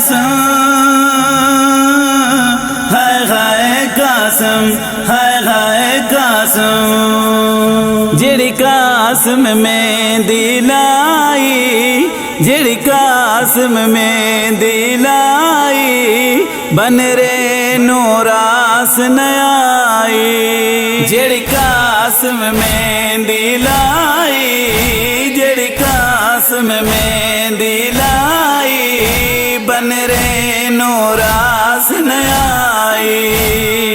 कासम, हाय हाय कासम, हाय हाय कासम। जेड़ी कासम में दिलाई, जेड़ी कासम में दिलाई, बन रे नूरास न आई। जेड़ी कासम में दिलाई, जेड़ी कासम में दिलाई, बन रे नूरास न आई।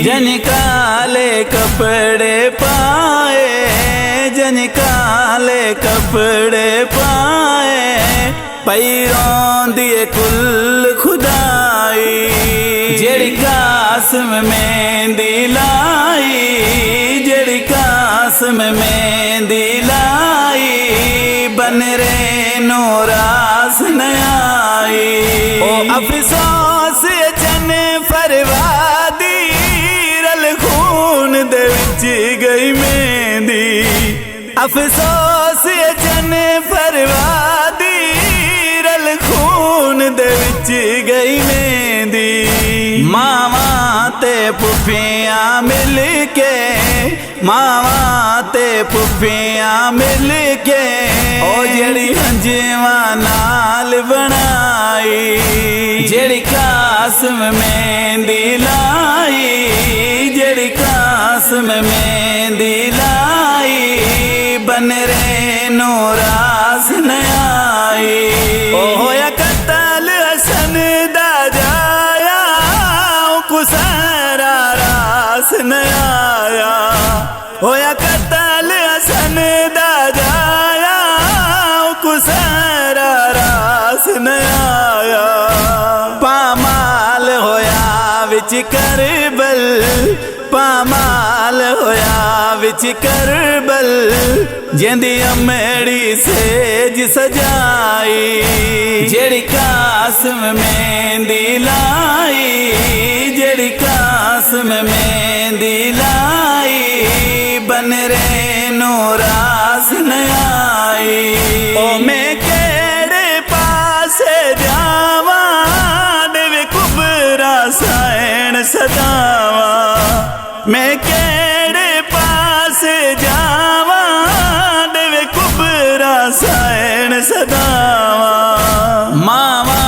जन काले कपड़े पाए, जन काले कपड़े पाए, पैरों दिए कुल खुदाई। जेड़ी कासम में दिलाई, जेड़ी कासम में दिलाई, बन रे नूरास न आई। ओ अफसोस जन फरवादी, रल खून दे विच गई मेहंदी। अफसोस जन फरवादी, रल खून दे विच गई मेहंदी। मावा ते पुफियां मिल के, मावा ते पुफियां मिल के, ओ जेड़ी हंजवा नाल बनाई। जेड़ी कासम में दिलाई, जेड़ी कासम में दिलाई, बन रे नूरास न आई। ओ होया कत्ल हसन दा जाया, कुसारा रास न आया। होया कत्ल हसन दा जाया, कुसारा रास न आया। पामाल होया विच करबल, पामाल होया विच करबल, जेंदी अमेड़ी सेज सजाई। जेड़ी कासम में दिलाई, जेड़ी कासम में दिलाई, बन रे नूरास न आई। ओ मैं केड़े पासे जावा, देवे कुबरा सायण सदावा। मैं केड़े पासे जावा, देवे कुबरा सायण सदावा। मावा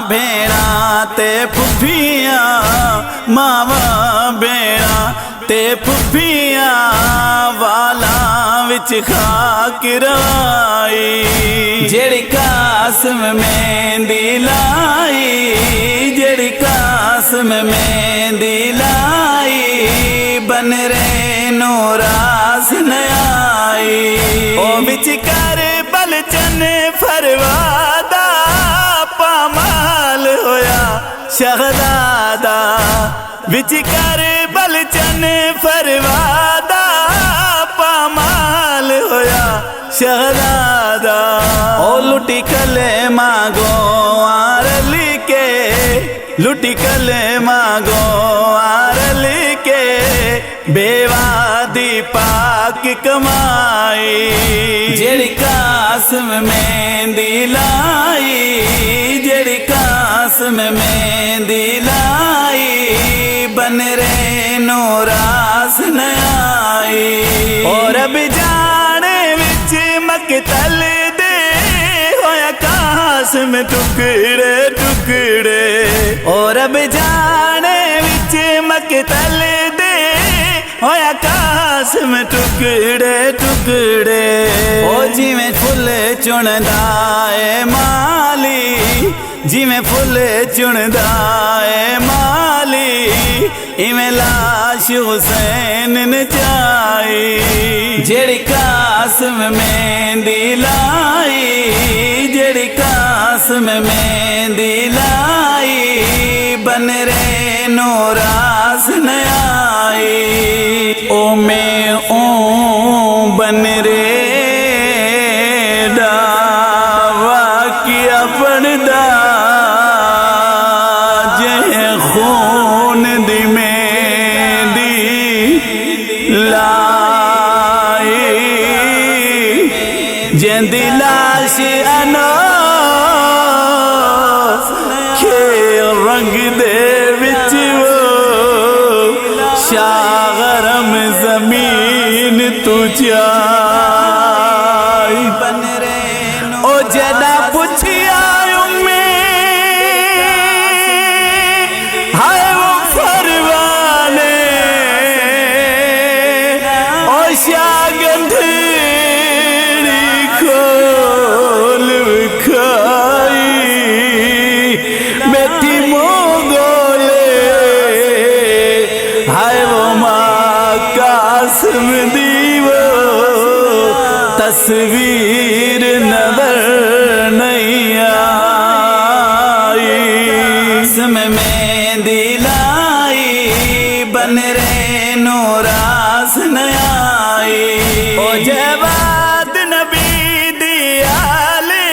भेणा ते फुफियां, मावा भेणा ते फुफियां, वाला विच खाक रवाई। जेड़ी कासम में दिलाई, जेड़ी कासम में दिलाई, बन रे नूरास न आई। ओ विच करबल चन फरवादा, पामाल होया शहजादा। विच करबल चन फरवादा, पामाल होया शहजादा। ओ लुटी कले मांगो आरल के, लुटी कले मांगो आरल के, बेवादी पाक कमाई। जेड़ी कासम में दिलाई, जेड़ी कासम में दिलाई, बन रे नूरास न आई। और अब जाने विच मकतल दे, होया कासम टुकड़े टुकड़े। और अब जाने विच मकतल दे, होया कासम टुकड़े टुकड़े। ओ जिवें फुल चुनदा ए माली, जिवें फुल चुनदा ए माली, इवें लाश हुसैन नचाई। जेड़ी कासम में दिलाई, जेड़ी कासम में दिलाई, बन रे नूरास न आई। ओ मैं ओ बन रे दावा किया पड़दा, जे खून दी मेहंदी लाई। जेंदी लाश अनो खे ऊंचाई बन रे ओ जदा पुछिया हाय वो फरवाने ओ शागंधेड़ी खोल खाई बेटी मोगोले हाय वो माँ कासिम दीवो तस्वीर नजर नहीं आई में मेहंदी लाई बन रे नूरास नयाई ओ जवाद नबी दियाले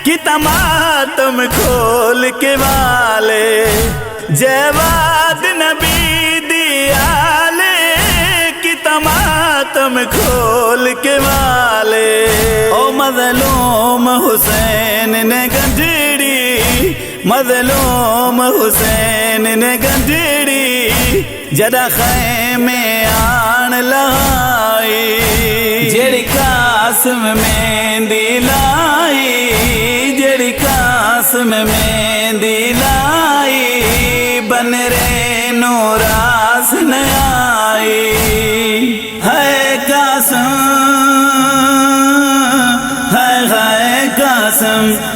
कि तमातम खोल के वाले जवाद नबी दियाले कि तमातम खोल के वाले ओ मजलूम हुसैन ने गंजड़ी मजलूम हुसैन ने गंजड़ी जदा खैमे आन लाई जेड़ी कासिम मेहंदी लाई जेड़ी कासिम मेहंदी लाई बन रे नूरास नयाई है कासिम है कासिम